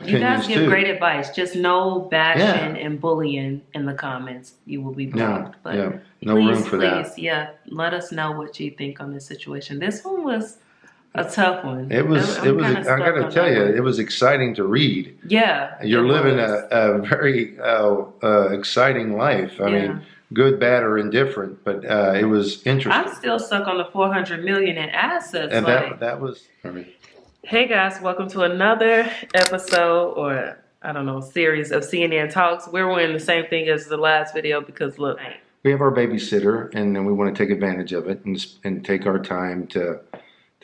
You guys opinions give too. great advice. Just no bashing Yeah, and bullying in the comments. You will be no, blocked. But yeah, no room for please, that. yeah, let us know what you think on this situation. This one was a tough one. It I'm was, kind of I got stuck to on tell that you, one. it was exciting to read. Yeah, You're it living was. a very exciting life. I Yeah. mean, good, bad, or indifferent, but it was I'm interesting. still stuck on the 400 million in assets. And Like, that was, I mean, hey guys, welcome to another episode or I don't know, series of CNN Talks. We're wearing the same thing as the last video because look, we have our babysitter, and then we want to take advantage of it and take our time to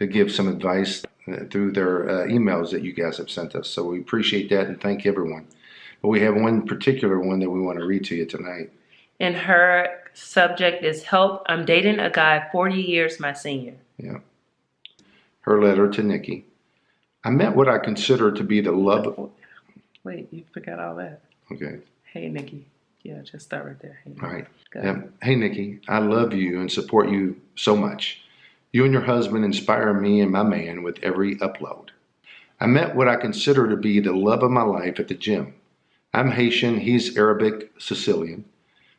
give some advice through their emails that you guys have sent us. So we appreciate that and thank everyone. But we have one particular one that we want to read to you tonight. and her subject is help. I'm dating a guy 40 years my senior. Yeah. Her letter to Nikki. I met what I consider to be the love. Wait, you forgot all that. Okay. Hey, Nikki. Yeah, just start right there. Hey, All right. go Yeah. ahead. Hey, Nikki, I love you and support you so much. You and your husband inspire me and my man with every upload. I met what I consider to be the love of my life at the gym. I'm Haitian, he's Arabic Sicilian.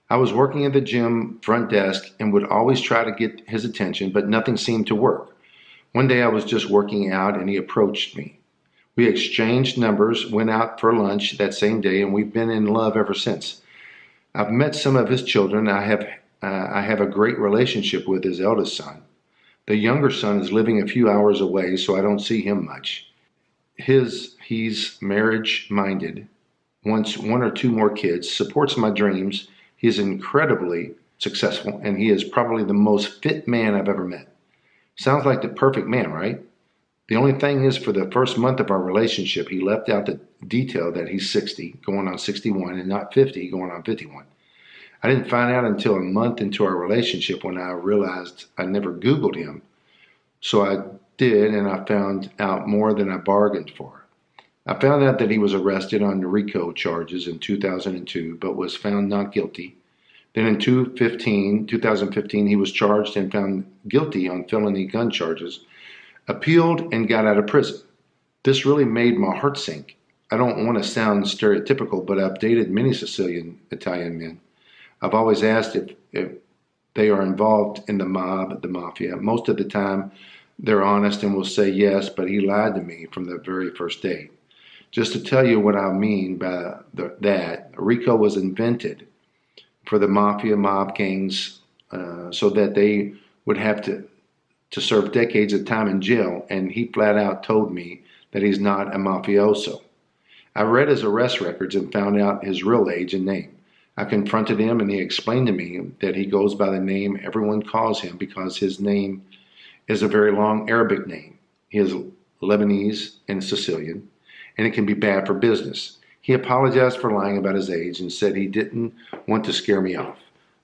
I was working at the gym front desk and would always try to get his attention, but nothing seemed to work. One day I was just working out and he approached me. We exchanged numbers, went out for lunch that same day, and we've been in love ever since. I've met some of his children. I have a great relationship with his eldest son. The younger son is living a few hours away, so I don't see him much. He's marriage minded, wants one or two more kids, supports my dreams. He's incredibly successful, and he is probably the most fit man I've ever met. Sounds like the perfect man, right? The only thing is, for the first month of our relationship, he left out the detail that he's 60, going on 61, and not 50, going on 51. I didn't find out until a month into our relationship when I realized I never Googled him. So I did, and I found out more than I bargained for. I found out that he was arrested on RICO charges in 2002, but was found not guilty. Then in 2015, he was charged and found guilty on felony gun charges, appealed, and got out of prison. This really made my heart sink. I don't want to sound stereotypical, but I've dated many Sicilian Italian men. I've always asked if they are involved in the mob, the mafia. Most of the time, they're honest and will say yes, but he lied to me from the very first date. Just to tell you what I mean by that, RICO was invented for the mafia mob gangs so that they would have to serve decades of time in jail, and he flat out told me that he's not a mafioso. I read his arrest records and found out his real age and name. I confronted him and he explained to me that he goes by the name everyone calls him because his name is a very long Arabic name. He is Lebanese and Sicilian, and it can be bad for business. He apologized for lying about his age and said he didn't want to scare me off.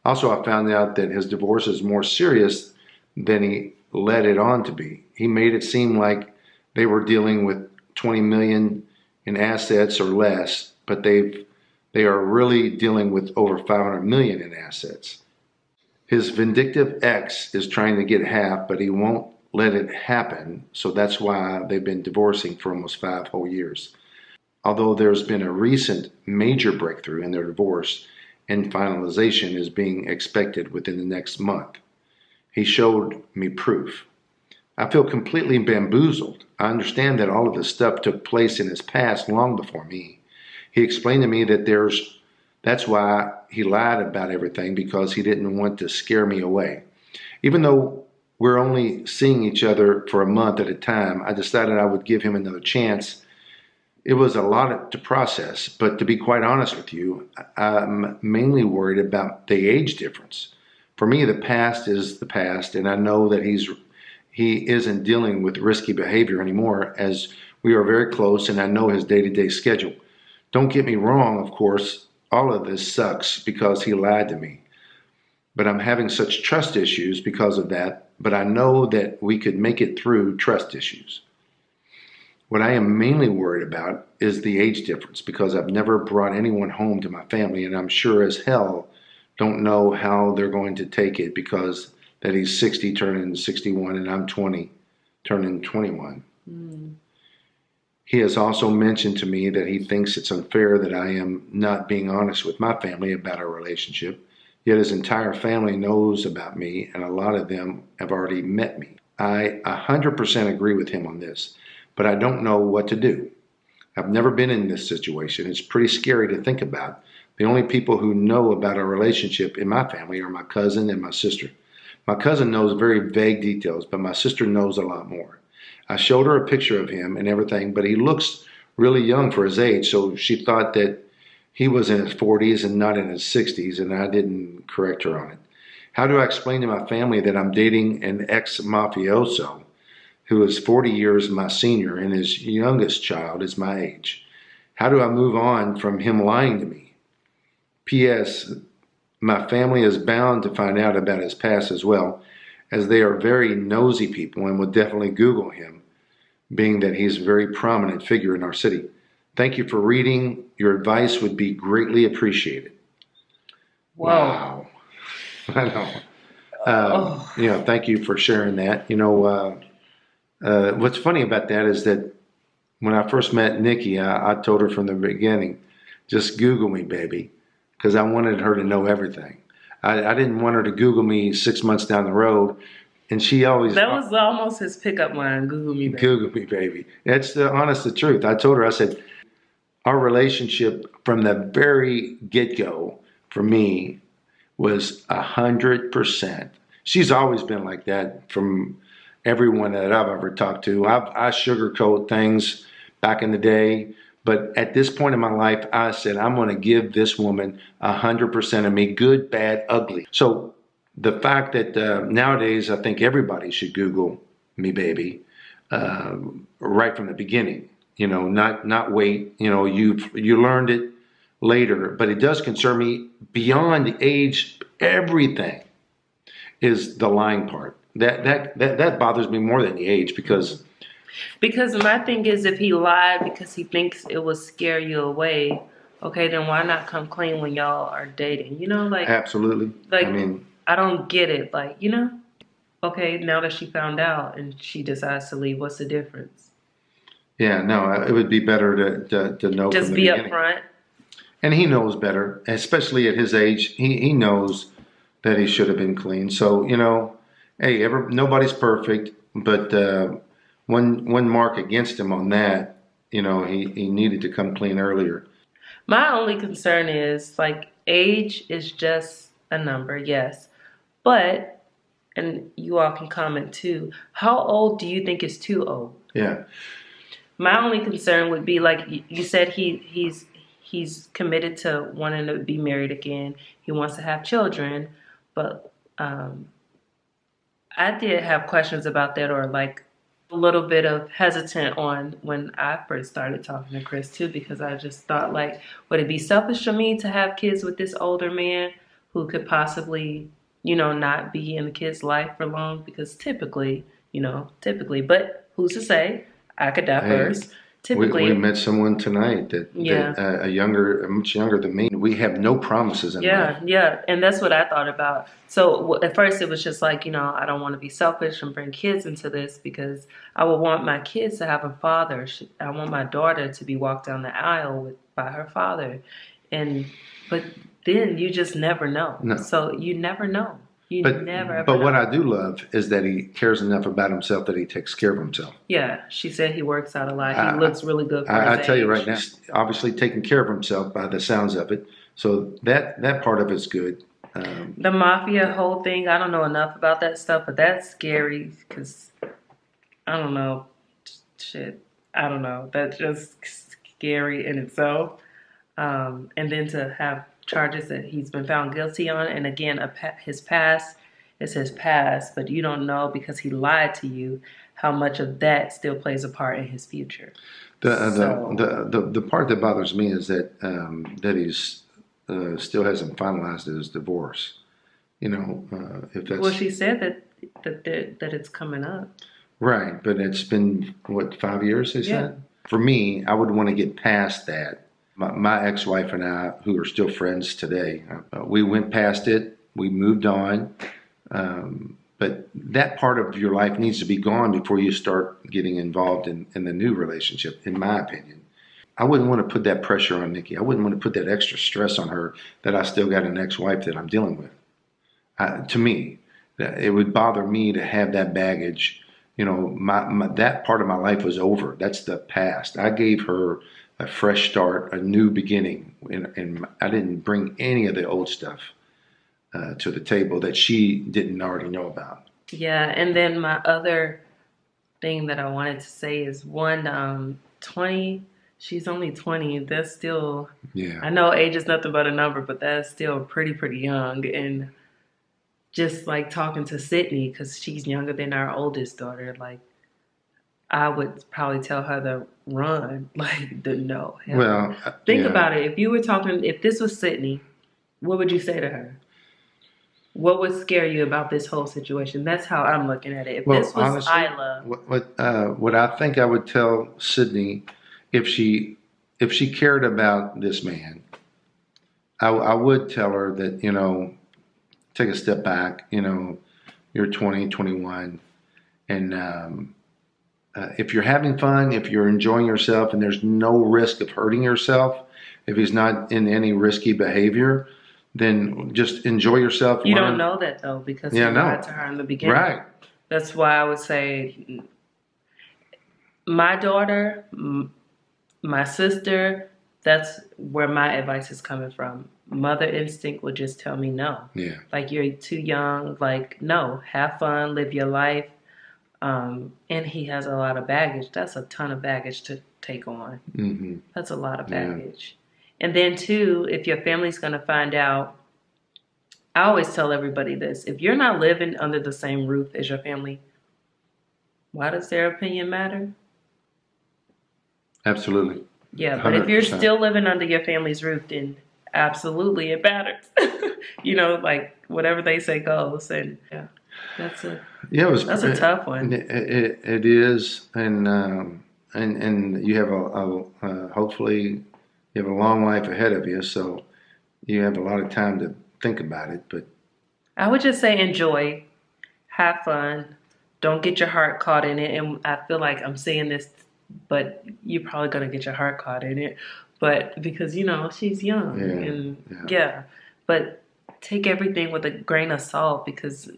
Also, I found out that his divorce is more serious than he led it on to be. He made it seem like they were dealing with 20 million in assets or less, but they are really dealing with over 500 million in assets. His vindictive ex is trying to get half, but he won't let it happen, so that's why they've been divorcing for almost 5 whole years. Although there's been a recent major breakthrough in their divorce and finalization is being expected within the next month. He showed me proof. I feel completely bamboozled. I understand that all of this stuff took place in his past long before me. He explained to me that that's why he lied about everything, because he didn't want to scare me away. Even though we're only seeing each other for a month at a time, I decided I would give him another chance. It was a lot to process, but to be quite honest with you, I'm mainly worried about the age difference. For me, the past is the past, and I know that he isn't dealing with risky behavior anymore, as we are very close and I know his day-to-day schedule. Don't get me wrong, of course, all of this sucks because he lied to me. But I'm having such trust issues because of that, but I know that we could make it through trust issues. What I am mainly worried about is the age difference, because I've never brought anyone home to my family, and I'm sure as hell don't know how they're going to take it, because that he's 60 turning 61 and I'm 20 turning 21. Mm. He has also mentioned to me that he thinks it's unfair that I am not being honest with my family about our relationship. Yet his entire family knows about me, and a lot of them have already met me. I 100% agree with him on this, but I don't know what to do. I've never been in this situation. It's pretty scary to think about. The only people who know about our relationship in my family are my cousin and my sister. My cousin knows very vague details, but my sister knows a lot more. I showed her a picture of him and everything, but he looks really young for his age, so she thought that he was in his 40s and not in his 60s, and I didn't correct her on it. How do I explain to my family that I'm dating an ex-mafioso who is 40 years my senior and his youngest child is my age? How do I move on from him lying to me? P.S. My family is bound to find out about his past as well, as they are very nosy people and would definitely Google him, being that he's a very prominent figure in our city. Thank you for reading. Your advice would be greatly appreciated. Whoa. Wow. I know. Thank you for sharing that. What's funny about that is that when I first met Nikki, I told her from the beginning, just Google me, baby, because I wanted her to know everything. I didn't want her to Google me 6 months down the road. And she always... That was almost his pickup line, Google me, baby. Google me, baby. That's the honest truth. I told her, I said, our relationship from the very get-go for me was 100%. She's always been like that from everyone that I've ever talked to. I sugarcoat things back in the day. But at this point in my life, I said, I'm going to give this woman 100% of me, good, bad, ugly. So the fact that nowadays I think everybody should Google me, baby, right from the beginning. Not wait. You learned it later, but it does concern me beyond the age. Everything is the lying part. That bothers me more than the age because my thing is, if he lied because he thinks it will scare you away, okay, then why not come clean when y'all are dating? Absolutely. I don't get it. Okay, now that she found out and she decides to leave, what's the difference? Yeah, no, it would be better to know. Just be upfront. And he knows better, especially at his age. He knows that he should have been clean. So, hey, nobody's perfect, but one mark against him on that, he needed to come clean earlier. My only concern is, age is just a number, yes. But, and you all can comment too, how old do you think is too old? Yeah. My only concern would be, you said he's committed to wanting to be married again. He wants to have children. But I did have questions about that, or a little bit of hesitant on when I first started talking to Chris too, because I just thought, would it be selfish for me to have kids with this older man who could possibly, not be in the kid's life for long? Because typically, but who's to say? I could die first. Typically, we met someone tonight that much younger than me. We have no promises in life. Yeah, and that's what I thought about. So at first it was just I don't want to be selfish and bring kids into this, because I would want my kids to have a father. I want my daughter to be walked down the aisle by her father, but then you just never know. No. So you never know. But what I do love is that he cares enough about himself that he takes care of himself. Yeah, she said he works out a lot. He looks really good for his age. I tell you right now, he's obviously taking care of himself by the sounds of it. So that part of it's good. The mafia whole thing, I don't know enough about that stuff, but that's scary because, I don't know. Shit, I don't know. That's just scary in itself. And then to have charges that he's been found guilty on, and again, his past is his past, but you don't know, because he lied to you, how much of that still plays a part in his future. The part that bothers me is that he's still hasn't finalized his divorce. If that's... Well, she said that it's coming up. Right, but it's been 5 years? They said. For me, I would want to get past that. My ex-wife and I, who are still friends today, we went past it. We moved on. But that part of your life needs to be gone before you start getting involved in the new relationship, in my opinion. I wouldn't want to put that pressure on Nikki. I wouldn't want to put that extra stress on her that I still got an ex-wife that I'm dealing with. To me, it would bother me to have that baggage. You know, that part of my life was over. That's the past. I gave her a fresh start, a new beginning, and I didn't bring any of the old stuff to the table that she didn't already know about. Yeah, and then my other thing that I wanted to say is 20, she's only 20. That's still, Yeah. I know age is nothing but a number, but that's still pretty young. And just like talking to Sydney, because she's younger than our oldest daughter, like I would probably tell her to run, like to no. Well, think about it. If you were talking, if this was Sydney, what would you say to her? What would scare you about this whole situation? That's how I'm looking at it. If this was honestly, Isla, what I think I would tell Sydney, if she cared about this man, I would tell her that, you know, take a step back. You know, you're 20, 21, and if you're having fun, if you're enjoying yourself, and there's no risk of hurting yourself, if he's not in any risky behavior, then just enjoy yourself. You don't know that though, because you lied to her in the beginning. Right. That's why I would say my daughter, my sister, that's where my advice is coming from. Mother instinct would just tell me no. Yeah. Like, you're too young. Like, no, have fun, live your life. And he has a lot of baggage. That's a ton of baggage to take on. Mm-hmm. That's a lot of baggage. And then too, if your family's going to find out, I always tell everybody this: if you're not living under the same roof as your family, why does their opinion matter? Absolutely. Yeah, but 100%. If you're still living under your family's roof, then absolutely it matters. You know, like whatever they say goes. And yeah, that's a tough one. It is, and you have a hopefully you have a long life ahead of you, so you have a lot of time to think about it. But I would just say enjoy, have fun, don't get your heart caught in it. And I feel like I'm saying this, but you're probably gonna get your heart caught in it. But because, you know, she's young, but take everything with a grain of salt, because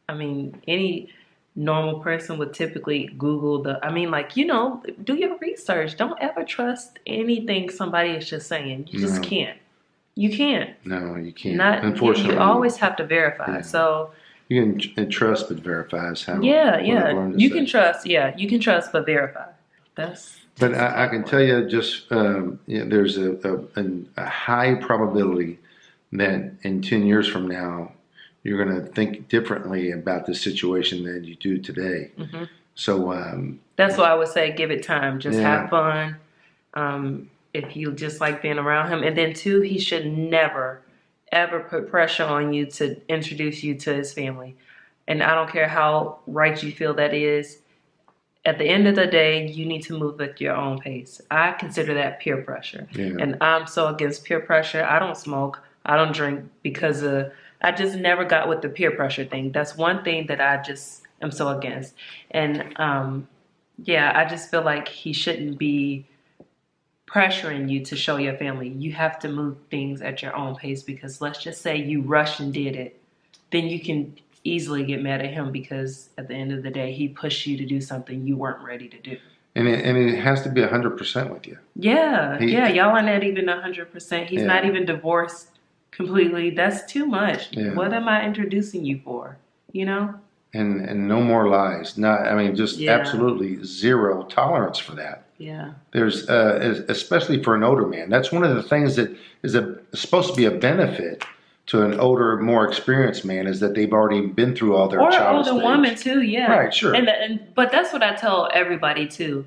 I mean, any normal person would typically Google do your research. Don't ever trust anything somebody is just saying. You just can't. You can't. No, you can't. Unfortunately, you always have to verify. Yeah. So you can trust but verify is how. You can trust. Yeah, you can trust but verify. But I can tell you, just there's a high probability that in 10 years from now, you're going to think differently about the situation than you do today. Mm-hmm. So that's why I would say give it time. Just have fun. If you just like being around him. And then two, he should never, ever put pressure on you to introduce you to his family. And I don't care how right you feel that is. At the end of the day, you need to move at your own pace. I consider that peer pressure. Yeah. And I'm so against peer pressure. I don't smoke. I don't drink because I just never got with the peer pressure thing. That's one thing that I just am so against. And I just feel like he shouldn't be pressuring you to show your family. You have to move things at your own pace, because let's just say you rushed and did it. Then you can easily get mad at him, because at the end of the day, he pushed you to do something you weren't ready to do. And it has to be 100% with you. Yeah. Y'all are not even 100%. He's not even divorced completely. That's too much. Yeah. What am I introducing you for? You know? And no more lies. Absolutely zero tolerance for that. Yeah. There's especially for an older man. That's one of the things that is supposed to be a benefit to an older, more experienced man, is that they've already been through all their child stage. Or an older woman too. Yeah. Right. Sure. But that's what I tell everybody too.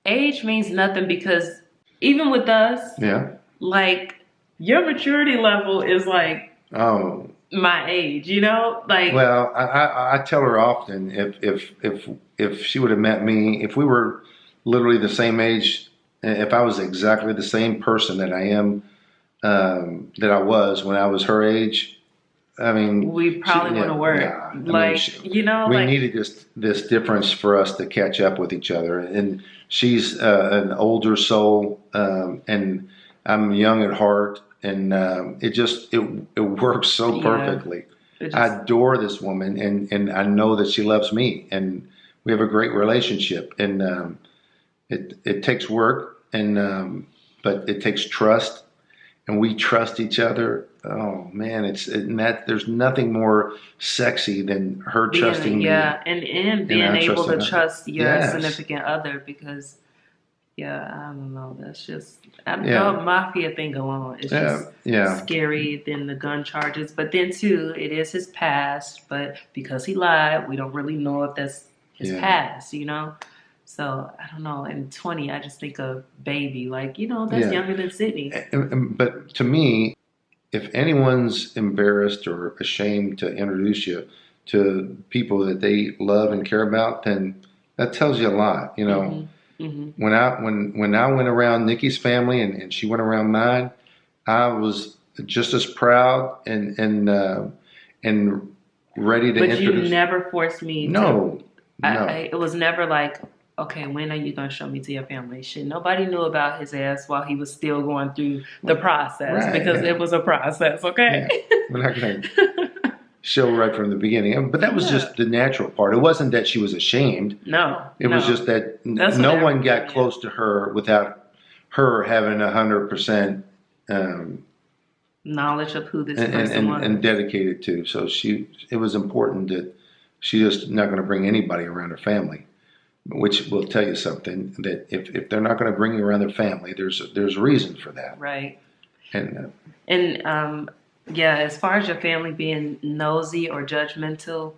Age means nothing, because even with us, like your maturity level is like my age. You know, like. Well, I tell her often, if she would have met me, if we were literally the same age, if I was exactly the same person that I am, that I was when I was her age, I mean, we probably wouldn't work. nah, I mean, Like, you know, we like, needed this difference for us to catch up with each other. And she's an older soul, and I'm young at heart, and it works so yeah, perfectly. it I just, adore this woman, and I know that she loves me, and we have a great relationship. And it takes work, but it takes trust, and we trust each other. Oh man, there's nothing more sexy than her being, trusting me yeah, and and being I able to trusting her. trust your Yes, significant other because, yeah, I don't know. That's just, the yeah, mafia thing alone is yeah, just yeah, scary than the gun charges. But then, too, it is his past. But because he lied, we don't really know if that's his yeah, past, you know? So, I don't know. And 20, I just think of baby. Like, that's yeah. younger than Sydney. But to me, if anyone's embarrassed or ashamed to introduce you to people that they love and care about, then that tells you a lot. Mm-hmm. Mm-hmm. When I went around Nikki's family and she went around mine, I was just as proud and ready to But you introduce. never forced me to. No, no, It was never like, okay, when are you gonna show me to your family? Shit, nobody knew about his ass while he was still going through the process right, because yeah, it was a process. Okay. yeah. We're not going to show right from the beginning, but that was Yeah. just the natural part. It wasn't that she was ashamed. No. It was No. just that That's what no one got everybody. close to her without her having 100% Knowledge of who this person and was. dedicated to. So it was important that she just not going to bring anybody around her family. Which will tell you something that if they're not going to bring you around their family, there's a reason for that. Right. And And yeah, as far as your family being nosy or judgmental,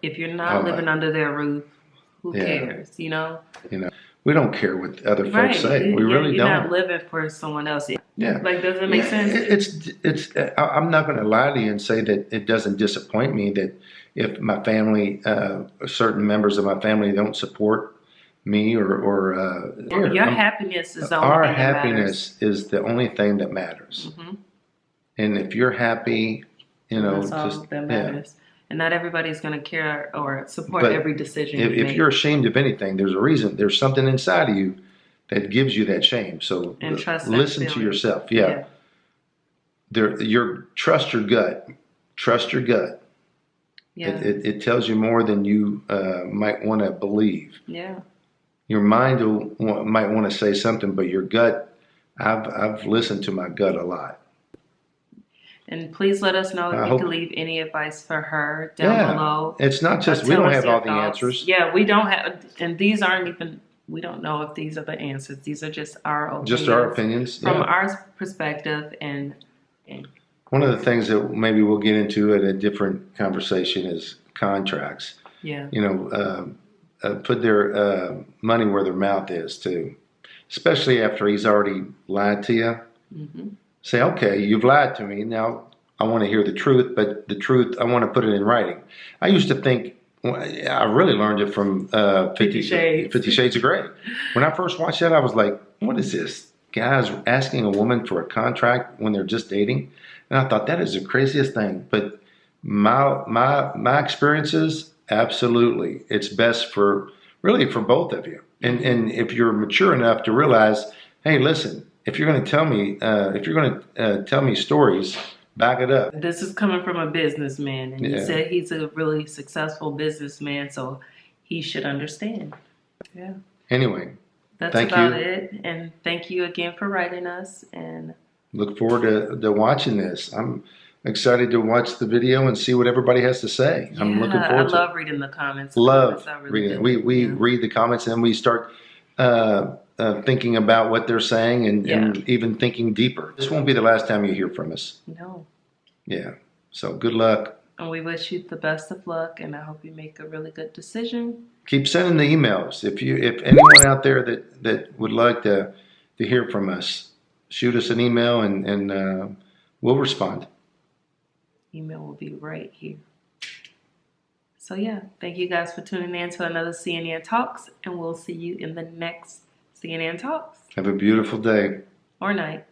if you're not living under their roof, who yeah, cares? You know. we don't care what other folks Right. say. We really You're not don't. living for someone else. Yeah. Like, does it make sense? I'm not going to lie to you and say that it doesn't disappoint me that if my family, certain members of my family don't support me or Your happiness is the only our thing that happiness is the only thing that matters. matters. And if you're happy, That's all just that matters. And not everybody's going to care or support But every decision you if make. you're ashamed of anything, there's a reason. There's something inside of you that gives you that shame. So And trust that listen to feeling. yourself. Yeah. Trust your gut. Trust your gut. Yeah. It tells you more than you might want to believe. Yeah. Your mind might want to say something, but your gut. I've listened to my gut a lot. And please let us know if you can leave any advice for her down below. It's not just we don't have all the answers. Yeah, we don't have, and these aren't even. We don't know if these are the answers. These are just our opinions. Just our opinions from our perspective. And one of the things that maybe we'll get into at a different conversation is contracts. Yeah. Put their money where their mouth is too, especially after he's already lied to you. Mm-hmm. Say, okay, you've lied to me. Now I want to hear the truth, but the truth, I want to put it in writing. I used to think, I really learned it from 50 Shades of Grey. When I first watched that, I was like, what is this? Guys asking a woman for a contract when they're just dating? And I thought that is the craziest thing. But my experiences, absolutely. It's best for both of you. And if you're mature enough to realize, hey, listen, if you're going to tell me stories, back it up. This is coming from a businessman, and he said he's a really successful businessman, so he should understand. Yeah. Anyway, that's about it. And thank you again for writing us. And look forward to watching this. I'm excited to watch the video and see what everybody has to say. Yeah, I'm looking forward to it. I love reading the comments. Love reading it. We read the comments and we start thinking about what they're saying and even thinking deeper. This won't be the last time you hear from us. No. Yeah. So good luck. And we wish you the best of luck, and I hope you make a really good decision. Keep sending the emails. If anyone out there that would like to hear from us, shoot us an email and we'll respond. Email will be right here. So yeah, thank you guys for tuning in to another CNN Talks, and we'll see you in the next CNN Talks. Have a beautiful day. Or night.